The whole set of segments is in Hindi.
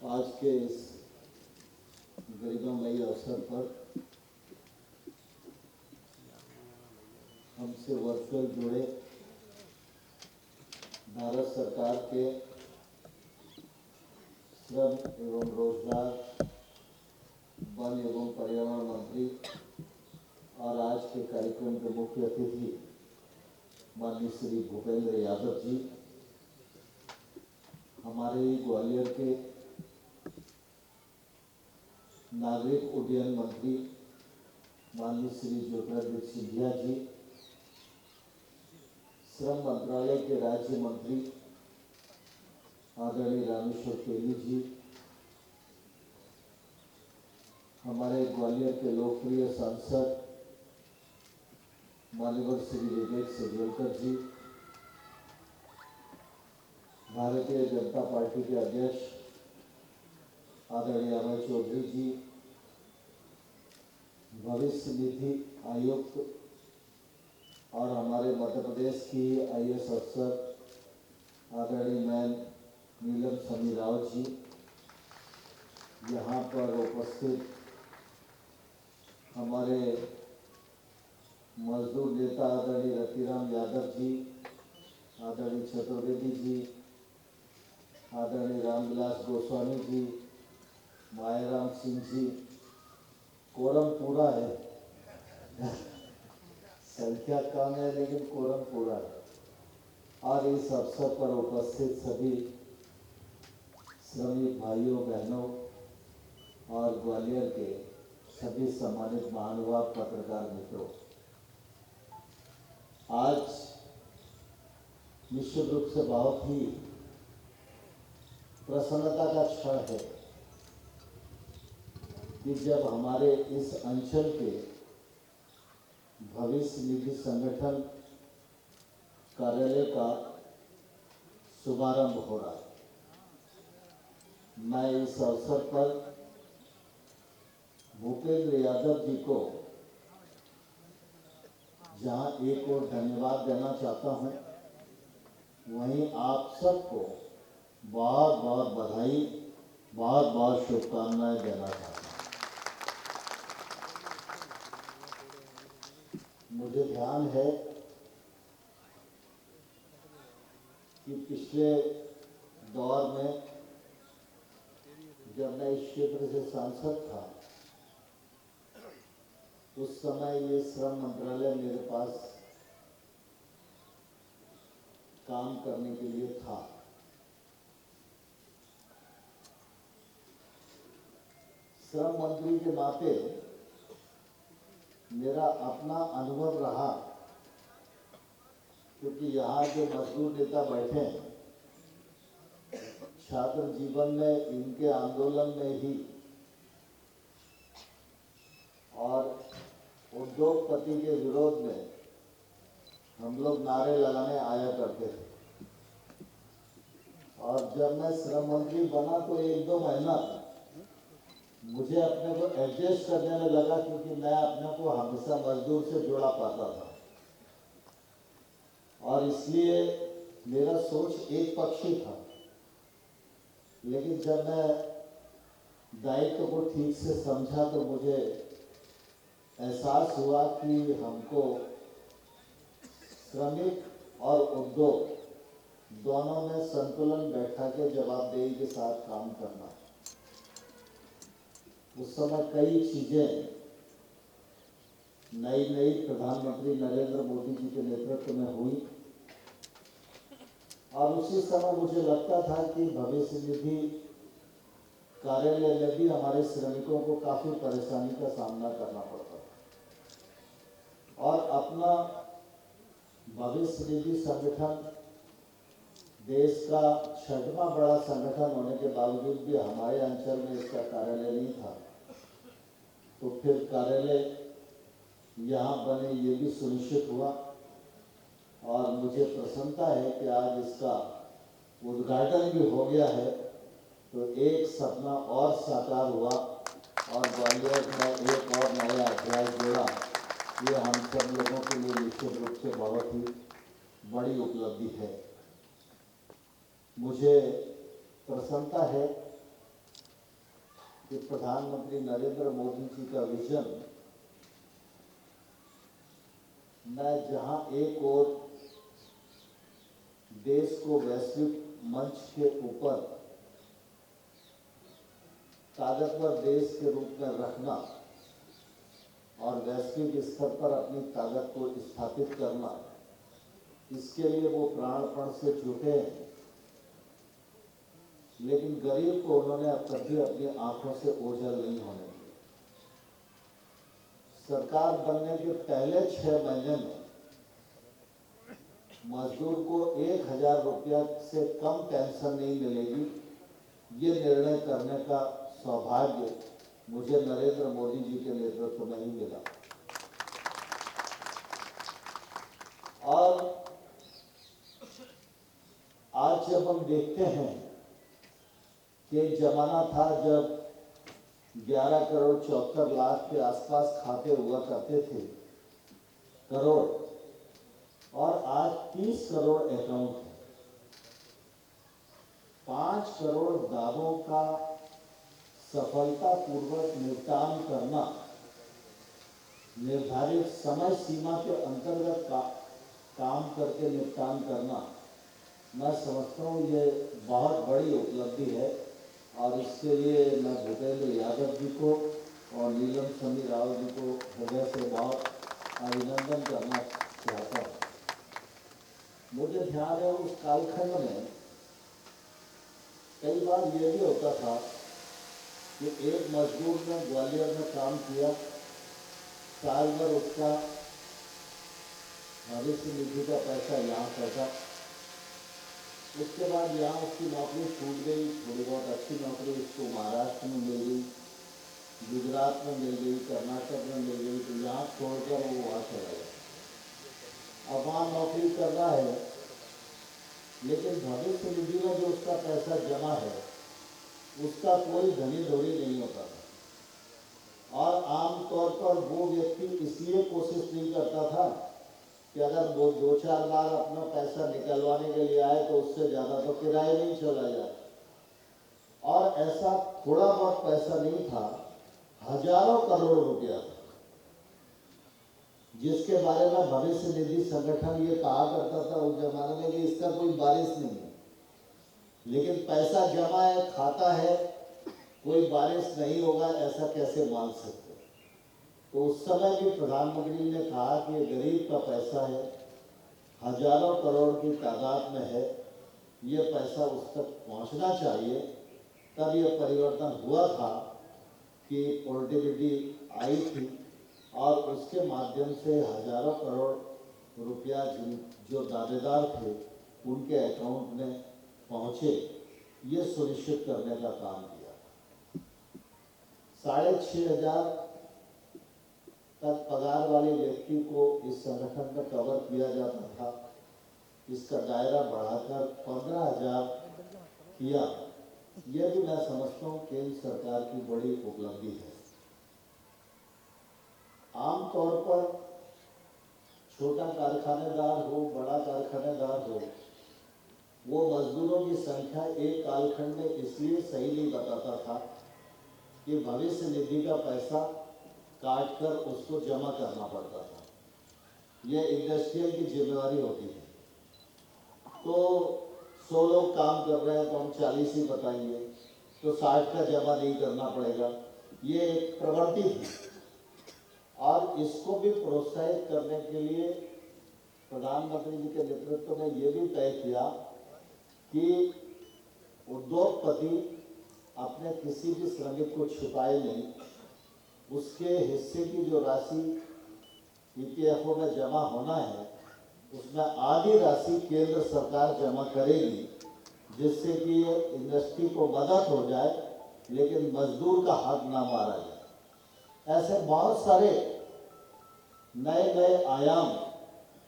आज के इस गरिमामयी अवसर पर हमसे वर्चुअल जुड़े भारत सरकार के श्रम एवं रोजगार, वन एवं पर्यावरण मंत्री और आज के कार्यक्रम के मुख्य अतिथि माननीय श्री भूपेंद्र यादव जी, हमारे ग्वालियर के नागरिक उड्डयन मंत्री माननीय श्री ज्योतिरादित्य सिंधिया जी, श्रम मंत्रालय के राज्य मंत्री आदरणीय रामेश्वर तेली जी, हमारे ग्वालियर के लोकप्रिय सांसद मान्यवर श्री विवेक सजोलकर जी, भारतीय जनता पार्टी के अध्यक्ष आदरणीय अमर चौधरी जी, भविष्य निधि आयुक्त और हमारे मध्य प्रदेश की IAS अफसर आदरणीय मैम नीलम समी राव जी, यहाँ पर उपस्थित हमारे मजदूर नेता आदरणीय रतिराम यादव जी, आदरणीय चतुर्वेदी जी, आदरणीय रामविलास गोस्वामी जी, मायाराम सिंह जी, कोरम पूरा है, संख्या कम है लेकिन कोरम पूरा है। और इस अवसर पर उपस्थित सभी श्रमिक भाइयों बहनों और ग्वालियर के सभी सम्मानित महानुभाव पत्रकार मित्रों, आज निश्चित रूप से बहुत ही प्रसन्नता का क्षण है कि जब हमारे इस अंचल के भविष्य निधि संगठन कार्यालय का शुभारंभ हो रहा है। मैं इस अवसर पर भूपेंद्र यादव जी को जहां एक और धन्यवाद देना चाहता हूं, वहीं आप सबको बहुत बहुत बधाई, बहुत बहुत शुभकामनाएं देना चाहता हूं। मुझे ध्यान है कि पिछले दौर में जब मैं इस क्षेत्र से सांसद था, उस समय ये श्रम मंत्रालय मेरे पास काम करने के लिए था। श्रम मंत्री के नाते मेरा अपना अनुभव रहा, क्योंकि यहाँ जो मजदूर नेता बैठे हैं, छात्र जीवन में इनके आंदोलन में ही और उद्योगपति के विरोध में हम लोग नारे लगाने आया करते थे। और जब मैं श्रम मंत्री बना तो 1-2 महीना मुझे अपने को एडजस्ट करने में लगा, क्योंकि मैं अपने को हमेशा मजदूर से जोड़ा पाता था और इसलिए मेरा सोच एक पक्षी था। लेकिन जब मैं दायित्व को ठीक से समझा तो मुझे एहसास हुआ कि हमको श्रमिक और उद्योग दोनों में संतुलन बैठा के जवाबदेही के साथ काम करना। उस समय कई चीजें नई नई प्रधानमंत्री नरेंद्र मोदी जी के नेतृत्व में हुई और उसी समय मुझे लगता था कि भविष्य निधि कार्यालय में भी हमारे श्रमिकों को काफी परेशानी का सामना करना पड़ता था। और अपना भविष्य निधि संगठन देश का 6वां बड़ा संगठन होने के बावजूद भी हमारे अंचल में इसका कार्यालय नहीं था, तो फिर कार्यालय यहाँ बने ये भी सुनिश्चित हुआ और मुझे प्रसन्नता है कि आज इसका उद्घाटन भी हो गया है। तो एक सपना और साकार हुआ और ग्वालियर में एक और नया अध्याय जोड़ा। ये हम सब लोगों के लिए निश्चित रूप से बहुत ही बड़ी उपलब्धि है। मुझे प्रसन्नता है कि प्रधानमंत्री नरेंद्र मोदी जी का विजन न जहां एक और देश को वैश्विक मंच के ऊपर ताकतवर देश के रूप में रखना और वैश्विक स्तर पर अपनी ताकत को स्थापित करना, इसके लिए वो प्राणपण से जुटे हैं। लेकिन गरीब को उन्होंने अब कभी अपनी आंखों से ओझल नहीं होने दिया। सरकार बनने के पहले 6 महीने में मजदूर को 1,000 रुपया से कम पेंशन नहीं मिलेगी, ये निर्णय करने का सौभाग्य मुझे नरेंद्र मोदी जी के नेतृत्व में ही मिला। और आज जब हम देखते हैं कि एक जमाना था जब 11 करोड़ 74 लाख के आसपास खाते हुआ करते थे, करोड़, और आज 30 करोड़ अकाउंट है। 5 करोड़ दावों का सफलतापूर्वक निपटान करना, निर्धारित समय सीमा के अंतर्गत काम करके निपटान करना, मैं समझता हूँ ये बहुत बड़ी उपलब्धि है। और इसके लिए मैं भूपेंद्र यादव जी को और नीलम समीर राव जी को हृदय से बहुत अभिनंदन करना चाहता हूँ। मुझे ध्यान है उस कालखंड में कई बार ये भी होता था कि एक मजदूर ने ग्वालियर में काम किया, साल भर उसका भविष्य निधि का पैसा यहाँ पैसा, उसके बाद यहाँ उसकी नौकरी छूट गई, थोड़ी बहुत अच्छी नौकरी उसको महाराष्ट्र में मिल गई, गुजरात में मिल गई, कर्नाटक में मिल गई, तो यहाँ छोड़कर वो वहाँ चला गया। अब वहाँ नौकरी कर रहा है, लेकिन भविष्य निधि में जो उसका पैसा जमा है उसका कोई धनी धोरी नहीं होता था। और आमतौर पर वो व्यक्ति इसलिए कोशिश नहीं करता था कि अगर वो 2-4 बार अपना पैसा निकलवाने के लिए आए तो उससे ज़्यादा तो किराए नहीं चला जाए। और ऐसा थोड़ा बहुत पैसा नहीं था, हजारों करोड़ रुपया था, जिसके बारे में भविष्य निधि संगठन ये कहा करता था उस जमाने में कि इसका कोई बारिश नहीं है। लेकिन पैसा जमा है, खाता है, कोई बारिश नहीं होगा, ऐसा कैसे मान सकते? तो उस समय भी प्रधानमंत्री ने कहा कि ये गरीब का पैसा है, हजारों करोड़ की तादाद में है, ये पैसा उस तक पहुंचना चाहिए। तब ये परिवर्तन हुआ था कि पोर्टेबिलिटी आई थी और उसके माध्यम से हजारों करोड़ रुपया जो दावेदार थे उनके अकाउंट में पहुंचे, ये सुनिश्चित करने का काम किया। 6,500 तक पगार वाले व्यक्ति को इस संगठन में कवर किया जाता था, इसका दायरा बढ़ाकर 15,000 किया। यह भी मैं समझता हूँ केंद्र सरकार की बड़ी उपलब्धि है। आमतौर पर छोटा कारखानेदार हो, बड़ा कारखानेदार हो, वो मजदूरों की संख्या एक कालखंड में इसलिए सही नहीं बताता था कि भविष्य निधि का पैसा काट कर उसको जमा करना पड़ता था। यह इंडस्ट्रियल की जिम्मेवारी होती है। तो 100 लोग काम कर रहे हैं तो हम 40 ही बताएंगे, तो 60 का जमा नहीं करना पड़ेगा। ये एक प्रवृत्ति थी और इसको भी प्रोत्साहित करने के लिए प्रधानमंत्री जी के नेतृत्व में ये भी तय किया कि उद्योगपति अपने किसी भी श्रमिक को छुपाए नहीं, उसके हिस्से की जो राशि ईपीएफओ में जमा होना है उसमें आधी राशि केंद्र सरकार जमा करेगी, जिससे कि इंडस्ट्री को मदद हो जाए लेकिन मजदूर का हक ना मारा जाए। ऐसे बहुत सारे नए नए आयाम,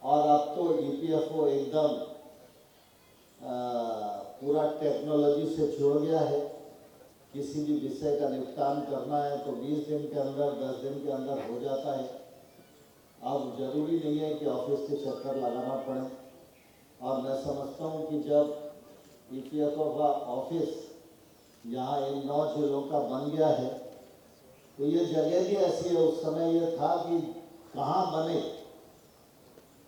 और अब तो ईपीएफओ एकदम पूरा टेक्नोलॉजी से जुड़ गया है। किसी भी विषय का निपटान करना है तो 20 दिन के अंदर, 10 दिन के अंदर हो जाता है। अब जरूरी नहीं है कि ऑफिस के चक्कर लगाना पड़े। और मैं समझता हूँ कि जब ईपीएफओ का ऑफिस यहाँ इन 9 जिलों का बन गया है। तो ये जगह भी ऐसी है, उस समय ये था कि कहाँ बने,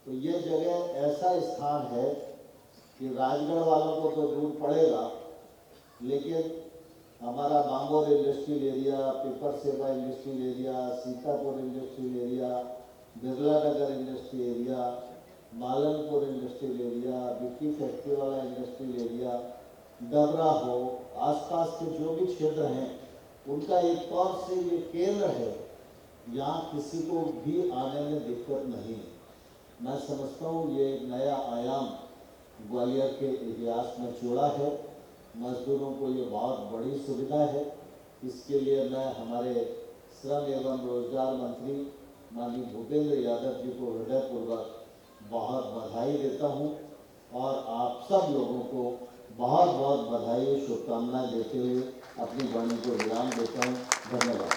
तो ये जगह ऐसा स्थान है कि राजगढ़ वालों को तो दूर पड़ेगा, लेकिन हमारा बांगोर industrial area, Piper Seva industrial area, Sitapur industrial area, Birla Nagar industrial area, Malanpur industrial area, Bikki factory वाला इंडस्ट्रियल एरिया, डबरा हो, आसपास के जो भी क्षेत्र हैं, उनका एक तौर से ये केंद्र है। यहाँ किसी को भी आने में दिक्कत नहीं है। मैं समझता हूँ ये एक नया आयाम ग्वालियर के इतिहास में जोड़ा है। मजदूरों को ये बहुत बड़ी सुविधा है। इसके लिए मैं हमारे श्रम एवं रोजगार मंत्री माननीय भूपेंद्र यादव जी को हृदयपूर्वक बहुत बधाई देता हूँ और आप सब लोगों को बहुत बहुत बधाई और शुभकामनाएं देते हुए अपनी वाणी को विराम देता हूँ। धन्यवाद।